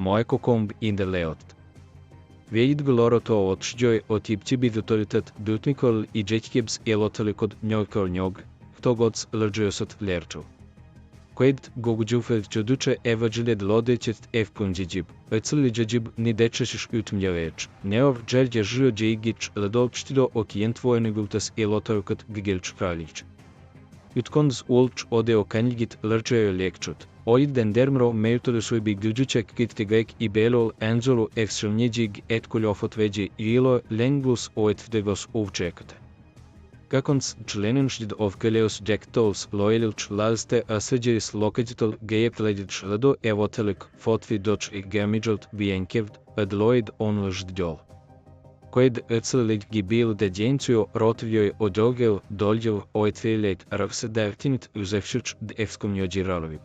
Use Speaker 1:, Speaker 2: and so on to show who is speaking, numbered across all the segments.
Speaker 1: moeko komb in de leot. Veidglorot odšđoj otipci bidutoritet dutnikol I džećkibs elotalikod njojkol njog, htogods lrđojosot lerčov. Qued gogđufet čuduče evađiled lodećet punđiđib, eciliđađib ni dečešiš utmljaveč, neov dželđe žio džeigić ledolpštido okijentvojenigultas elotarukat gigilč kraljić. Utkons ulč odeo kanjigit lrčejo lekčut, oid dendermro meutolesui bi gduđuček kittegek I belol enzolu efsilnjeđig etkuljofot veđi ilo lenglus oetvdegos uvčekate. Kakons členenštid ovkeleos džektols lojelilč lalste aseđeris lokadjitol gejeptledjič ledo evotelik fotvi doč I gemidžalt vienkevd ad loid onlždjol. Qued ecelilig gibil de djencio rotvjoj odogel doljel oetvelet raksedartinit uzevšič d efskomnjođiralovi.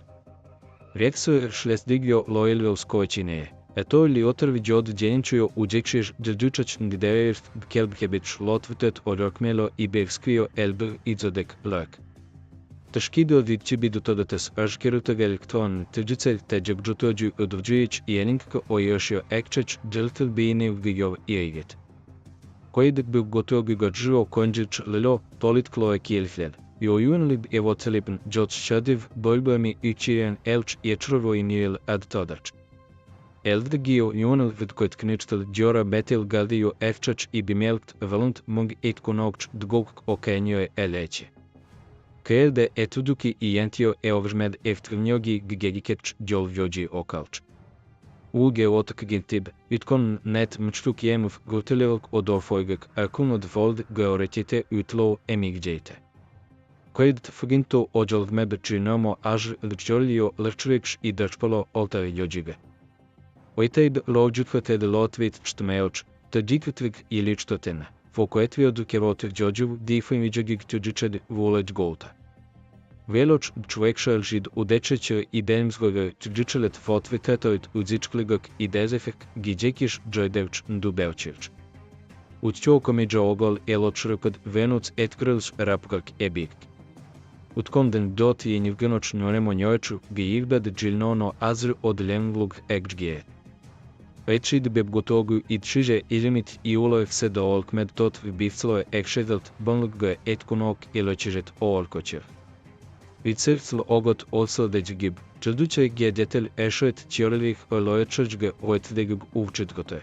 Speaker 1: Reksu šlesdigjo lojelvels kočineje. Eto li otrvi od djenčujo uđekšiš dždjučač ndidereft kelbhebič lotvitet orokmelo I bevskvio elbr idzodek lak. Tashkido vidčibidu todates aškerutag elektron tđicel teđebđutođu udvđujić jeninko ojošio ekčeć dželtel bini vgijov irit. Qued bi gotogigo džuo konđič lilo politklo kielfled. Jojunlib evotelipn džoc šadiv bolbami ičiren elč ječrovojnijel ad todač. Eldgio jonel vidkojt kničtel djora betel galdio efčač I bimelkt valunt mung etkonokč dgok okenjoje eleće. Kelde etuduki I jentio eovžmed eftrvnjogi ggegiketč djolvjođi okalč. Uge otak gintib, utkon net mčtuk jemov gotelevok odorfojgak akun od vold georetite utlo emigđejte. Qued fuginto ođolvmeb činomo až lčolio lčrikš I drčpolo oltari jođiga. Oiteid lođutvated lotvit čtmeoč, tadjikvitvig I ličtotena, fokoetviod kerotiv džođuv difojmiđagig tjuđičed vuleđ golta. Veloč čvekšalžid udečeće I demzgoga tjuđičelet fotvitetoit udzičkligak I dezefek giđekiš džojdevč ndubevčirč. Utčokomiđa ogol eločrpad venuc etkrils rapkak ebik. Utkomden dot I nivganoč njonemo njojču gijivbad džilnono azr od lemvlug ekđgije. Večid beb gotogu I tšiže ilimit I uloj vse do olkmed tot bivcloje ekšedelt bonlugge etkunok iločižet oolkočir. Vicircl ogot olsaldegib, čelduče gjedetel ešoet tjorelih olojačržge oetvdegug uvčitgote.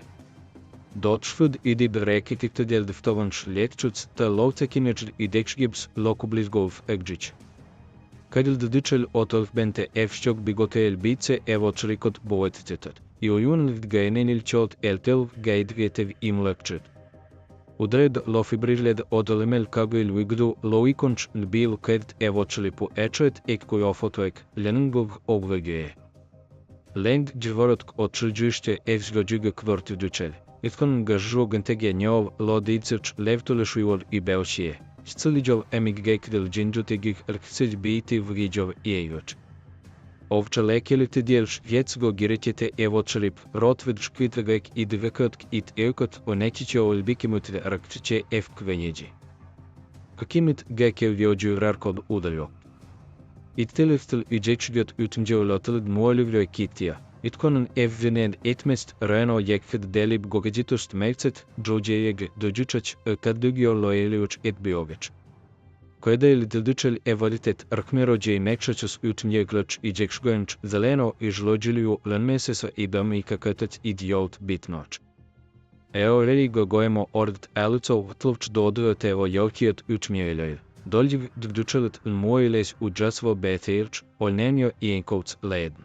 Speaker 1: Dotšfud idib rekitiktedjel dftovanš letčuc ta lovtekinečl I dekšgibs lokublizgov ekđić. Kadil ddičel otolfbente efšćog bigoteel bice evočrikot boetcetat. I ojunliv gajenenil čot eltelv gajdvjetev imlakčet. Udred lofibriled odolemel kagil vigdu loikonč bil kert evočlipu ečet ekkojofotoek leningov ogvegeje. Lend džvorotk otšilđišće evzgođiga kvortjudučel. Itkon ga žugentege njov lodicirč levtolešujol I belšije. Sciliđov emiggekdel džinđutegih rkcilj biti vriđov jejoč. Ovča lekelite djelš vjecgo giretjete evočalip rotvid škvitrgek I dvekotk it eukot onečiće olbikimutre rakčiće efkvenjeđi. Kakimit gekev vjođu rarkod udaljo. It teleftel I džečgjot utmđeo lotelid muolivljoj kitija. Itkonen evvened etmest reno jekfed delib gogađitost mevcet džođejeg dođučać kadugio lojeljuč et biogeč. Kada ili dildučel evalitet rakmerođe I mekšačus utmjeglač I džekšgojenč zeleno I žlođilju lenmesesa I dam I kakatac I djolt bitnoč. Eo reli gojemo ordt alucov tlvč dodujete o jokijat utmjeljaj. Doljiv dildučelet muojiles u džasvo betirč olnenjo I enkovc leden.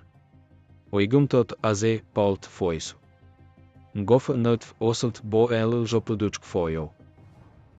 Speaker 1: Oigumtot aze palt foisu. Ngof nutf osalt bo elil žopludučk fojo.